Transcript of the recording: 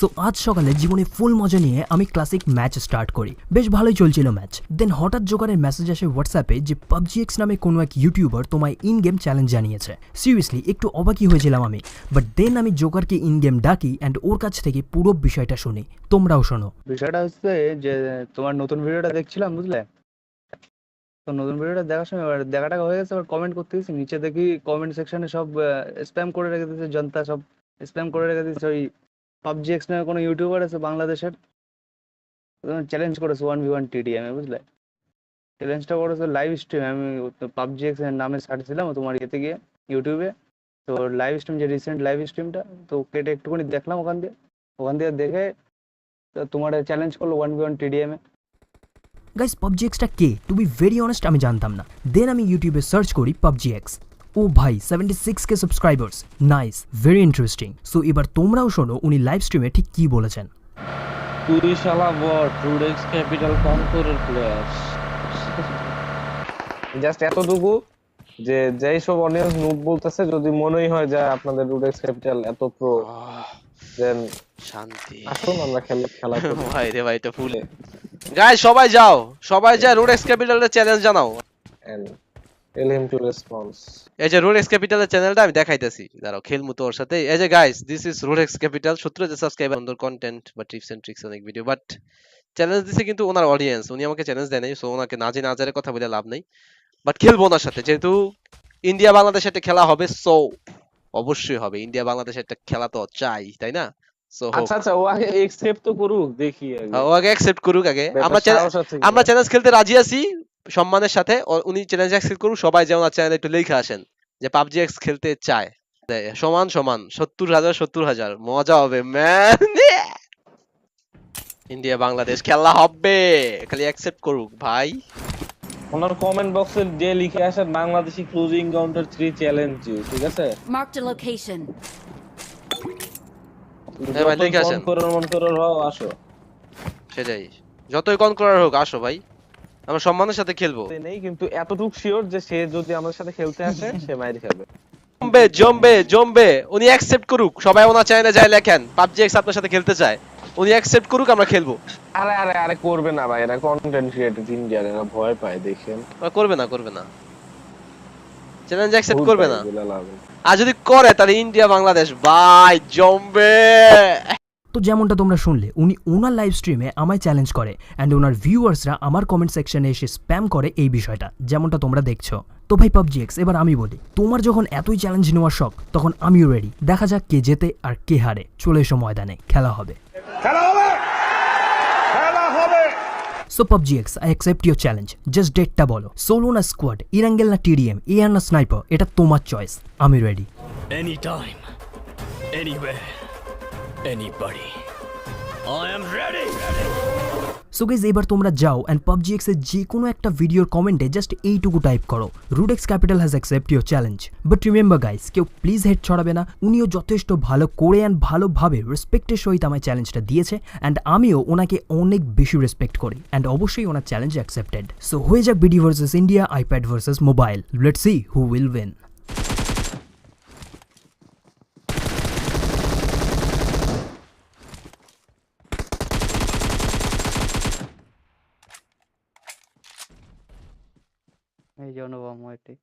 So আজ সকালে জীবনে ফুল মজা নিয়ে আমি ক্লাসিক ম্যাচ স্টার্ট করি। বেশ ভালোই চলছিল ম্যাচ। দেন হঠাৎ জোকারের মেসেজ আসে হোয়াটসঅ্যাপে যে PUBG X নামে কোনো এক ইউটিউবার তোমায় ইন গেম চ্যালেঞ্জ জানিয়েছে। সিরিয়াসলি একটু অবাকই হয়েছিলাম আমি, বাট দেন আমি জোকারকে ইন গেম ডাকি অ্যান্ড ওর কাছ থেকে পুরো বিষয়টা শুনি। তোমরাও শোনো। বিষয়টা হচ্ছে যে তোমার নতুন ভিডিওটা দেখছিলাম, বুঝলে? তো নতুন ভিডিওটা দেখার সময় এবার দেখাটা হয়ে গেছে, এবার কমেন্ট করতে গেছি, নিচে দেখি কমেন্ট সেকশনে সব স্প্যাম করে রেখে দিয়েছে, জনতা সব স্প্যাম করে রেখে দিয়েছে। ওই PUBG X নামে কোনো ইউটিউবার আছে বাংলাদেশের, চ্যালেঞ্জ করেছে 1v1 TDM-এ, বুঝলে? চ্যালেঞ্জটা করেছে লাইভ স্ট্রিম। আমি PUBG X এর নামে ছাড়ছিলাম তোমার ইয়েতে গিয়ে, ইউটিউবে। তো লাইভ স্ট্রিম, যে রিসেন্ট লাইভ স্ট্রিমটা, তো কেটে একটুখানি দেখলাম ওখান দিয়ে দেখে তো তোমার চ্যালেঞ্জ করলো 1v1 TDM-এ। গাইস PUBG X-টা কে? টু বি ভেরি অনেস্ট আমি জানতাম না। দেন আমি ইউটিউবে সার্চ করি PUBG X। ও ভাই 76K subscribers, nice, very interesting. So এবার তোমরাও শোনো উনি লাইভ স্ট্রিমে ঠিক কি বলেছেন। তুই শালা বট, রুডেক্স ক্যাপিটাল কনকোরের প্লেয়ার। জাস্ট এতটুকু যে যেই সব অডিয়েন্স নুব বলতেছে, যদি মনেই হয় যে আপনাদের রুডেক্স ক্যাপিটাল এত প্রো, দেন শান্তি। আসুন আমরা খেলা করি। ভাই রে ভাই, এটা ফুলে গাইস, সবাই যাও, সবাই যা রোডেক্স ক্যাপিটালের চ্যালেঞ্জ জানাও। And tell him to response. এই যে রোডেক্স ক্যাপিটালের চ্যানেলটা আমি দেখাইতেছি, দাঁড়াও খেলমু তোর সাথে। এই যে guys, this is Rodex Capital. 17 subscriber, সুন্দর কন্টেন্ট বা টিপস এন্ড ট্রিক্স অনেক ভিডিও, বাট চ্যালেঞ্জ দিছে কিন্তু ওনার অডিয়েন্স, উনি আমাকে চ্যালেঞ্জ দেয় নাই। সো ওনাকে নাজে নাজারে কথা বলে লাভ নাই, বাট খেলবো ওনার সাথে। যেহেতু ইন্ডিয়া বাংলাদেশ একটা খেলা হবে, সো অবশ্যই হবে। ইন্ডিয়া বাংলাদেশ একটা খেলা তো চাই, তাই না? সো আচ্ছা আচ্ছা, ও আগে একসেপ্ট তো করুক, দেখি আগে ও আগে অ্যাকসেপ্ট করুক আগে। ব্যাপার সাহস আছে আমরা কিনা। চ্যালেঞ্জ খেলতে রাজি আছি সম্মানের সাথে। উনি চ্যালেঞ্জ অ্যাকসেপ্ট করুক, সবাই যেমন চ্যানেলে একটু লেখা আসেন যে PUBG X খেলতে চায়। সমান সমান 70,000 মজা হবে ম্যান। ইন্ডিয়া বাংলাদেশ খেলা হবে, খালি অ্যাকসেপ্ট করুক ভাই। ওনার কমেন্ট বক্সে যে লিখে আসেন বাংলাদেশি ক্লোজিং কাউন্টার 3 চ্যালেঞ্জ, ঠিক আছে? Marked a location. হ্যাঁ ভাই, লিখে আসেন। মন করার হও, আসো। সেটাই, যতই কন করার হোক আসো ভাই, আমরা সম্মানের সাথে খেলবো। নেই কিন্তু এতটুকু শিওর যে সে যদি আমাদের সাথে খেলতে আসে সে মাইর খাবে। জম্বে জম্বে জম্বে, উনি অ্যাকসেপ্ট করুক, সবাই ওনার চ্যানেলে যায় লেখেন PUBG X আপনার সাথে খেলতে চায়। উনি অ্যাকসেপ্ট করুক, আমরা খেলবো। আরে আরে আরে করবে না ভাই, এরা কন্টেন্ট ক্রিয়েটর ইন্ডিয়ার, এরা ভয় পায় দেখেন। করবে না, করবে না, চ্যালেঞ্জ অ্যাকসেপ্ট করবে না। বিলাল আলম। আর যদি করে তাহলে ইন্ডিয়া বাংলাদেশ ভাই জম্বে। তো যেমনটা তোমরা শুনলে, উনি ওনার লাইভ স্ট্রিমে আমায় চ্যালেঞ্জ করে অ্যান্ড ওনার ভিউয়ার্সরা আমার কমেন্ট সেকশনে এসে স্প্যাম করে এই বিষয়টা, যেমনটা তোমরা দেখছো। তো ভাই PUBG X, এবার আমি বলি, তোমার যখন এতই চ্যালেঞ্জ নেওয়ার শখ, তখন আমিও রেডি। দেখা যাক কে জেতে আর কে হারে। চলে এসো ময়দানে, খেলা হবে। So PUBG X, I accept your challenge. Just ডেটটা বলো, সোলো না স্কোয়াড, ইরাঙ্গেল না TDM, এয়ার না স্নাইপার, এটা তোমার চয়েস। আমি ready. Anytime, anywhere, anybody. I am ready. So guys, এবার তোমরা যাও অ্যান্ড PUBG X এর যে কোনো একটা ভিডিওর কমেন্টে জাস্ট এইটুকু টাইপ করো, Rodex Capital has accept your challenge. But remember guys, কেউ প্লিজ হেড ছড়াবে না। উনিও যথেষ্ট ভালো করে অ্যান্ড ভালোভাবে রেসপেক্টের সহিত আমায় চ্যালেঞ্জটা দিয়েছে অ্যান্ড আমিও ওনাকে অনেক বেশি রেসপেক্ট করি অ্যান্ড অবশ্যই ওনার চ্যালেঞ্জ অ্যাকসেপ্টেড। সো হয়ে যাক BD versus India, iPad versus mobile. Let's see who will win. এই যে অনুপম, ওইটাই।